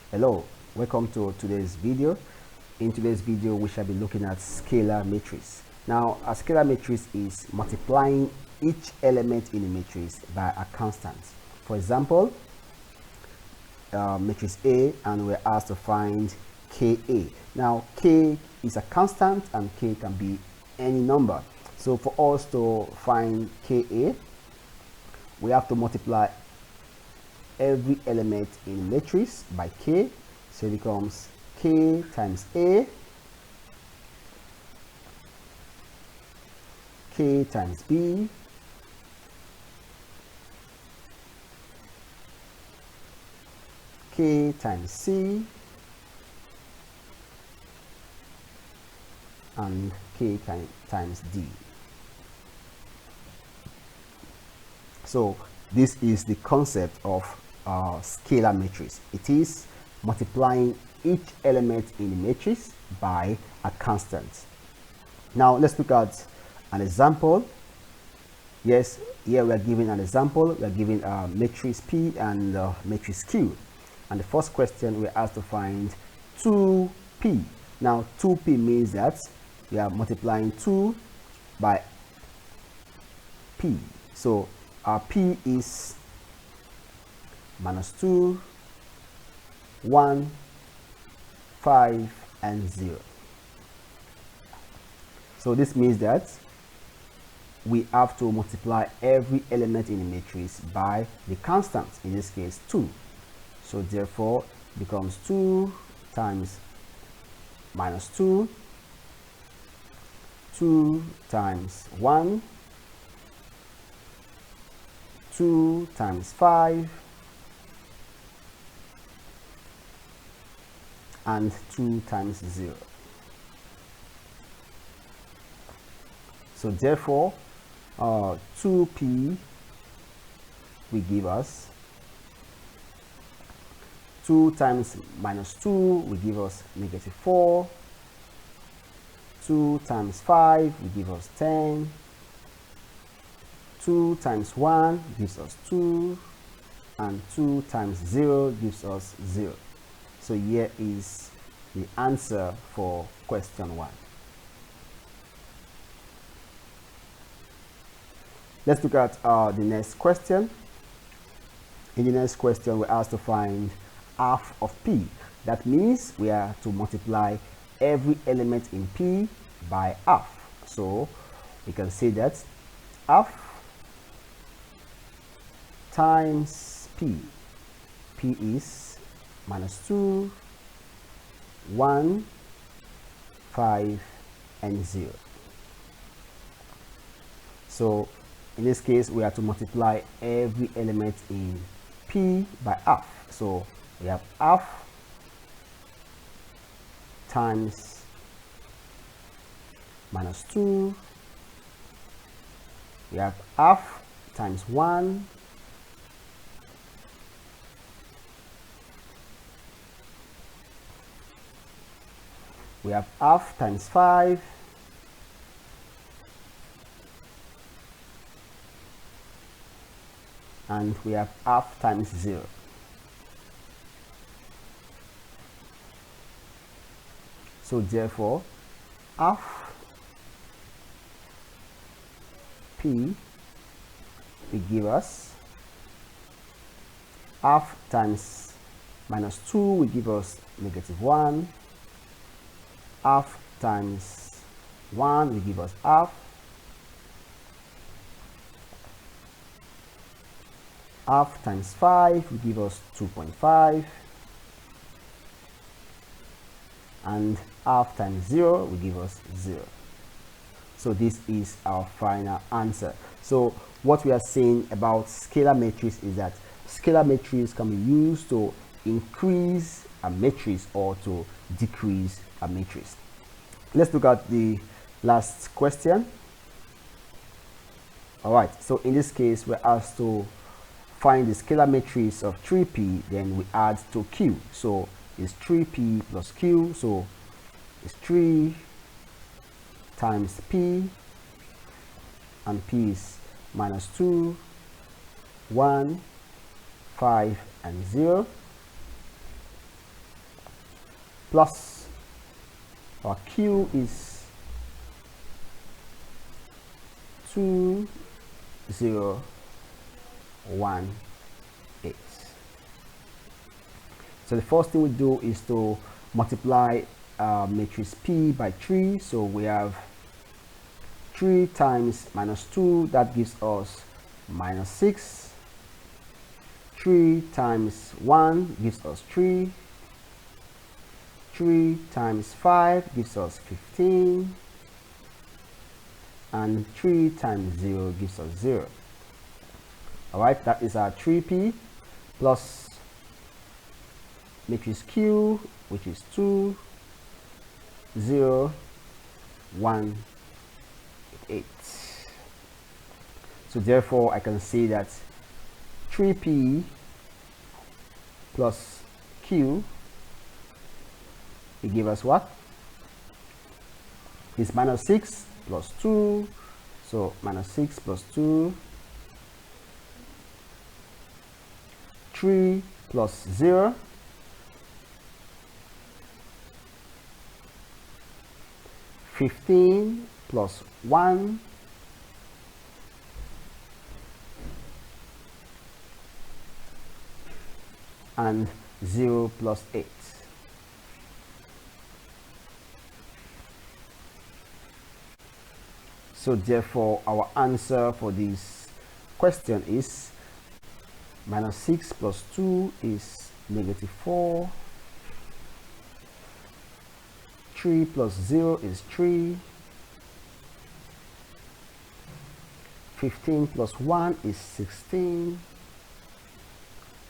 Hello, welcome to today's video. In today's video, we shall be looking at scalar matrix. Now, a scalar matrix is multiplying each element in a matrix by a constant. For example, matrix A, and we're asked to find Ka. Now, K is a constant and K can be any number. So for us to find Ka, we have to multiply every element in matrix by K. So it becomes K times A, K times B, K times C, and K times D. So this is the concept of scalar matrix. It is multiplying each element in the matrix by a constant. Now let's look at an example. Yes, here we are given an example. We are given matrix P and matrix Q, and the first question we're asked to find 2P. Now 2P means that we are multiplying 2 by P. So our P is -2, 1, 5, and 0. So this means that we have to multiply every element in the matrix by the constant, in this case 2. So therefore it becomes 2 times -2, 2 times 1, 2 times 5, and 2 times 0. So therefore 2P will give us 2 times -2 will give us -4, 2 times 5 will give us 10, 2 times 1 gives us 2, and 2 times 0 gives us 0. So here is the answer for question 1. Let's look at the next question. In the next question, we're asked to find half of P. That means we are to multiply every element in P by half. So we can say that half times P. P is -2, 1, 5, and 0. So in this case, we have to multiply every element in P by half. So we have half times -2. We have half times 1. We have half times 5. And we have half times 0. So therefore, half P will give us half times -2 will give us -1. Half times 1 will give us half. Half times 5 will give us 2.5. And half times 0 will give us 0. So this is our final answer. So what we are saying about scalar matrix is that scalar matrix can be used to increase a matrix or to decrease a matrix. Let's look at the last question. All right, so in this case, we're asked to find the scalar matrix of 3P, then we add to Q. So it's 3P plus Q, so it's 3 times P, and P is -2, 1, 5, and 0. plus our Q is 2018. So the first thing we do is to multiply matrix P by 3. So we have 3 times minus 2, that gives us minus 6. 3 times 1 gives us 3. 3 times 5 gives us 15. And 3 times 0 gives us 0. Alright, that is our 3P plus matrix Q, which is 2, 0, 1, 8. So therefore I can say that 3P plus Q, it gives us what? It's minus 6 plus 2, so minus 6 plus 2, 3 plus 0, 15 plus 1, and 0 plus 8. So therefore our answer for this question is minus 6 plus 2 is negative 4. 3 plus 0 is 3. 15 plus 1 is 16.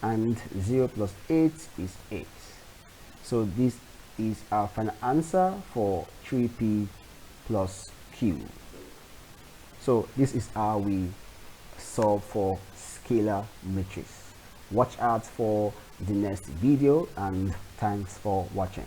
And 0 plus 8 is 8. So this is our final answer for 3P plus Q. So this is how we solve for scalar matrix. Watch out for the next video, and thanks for watching.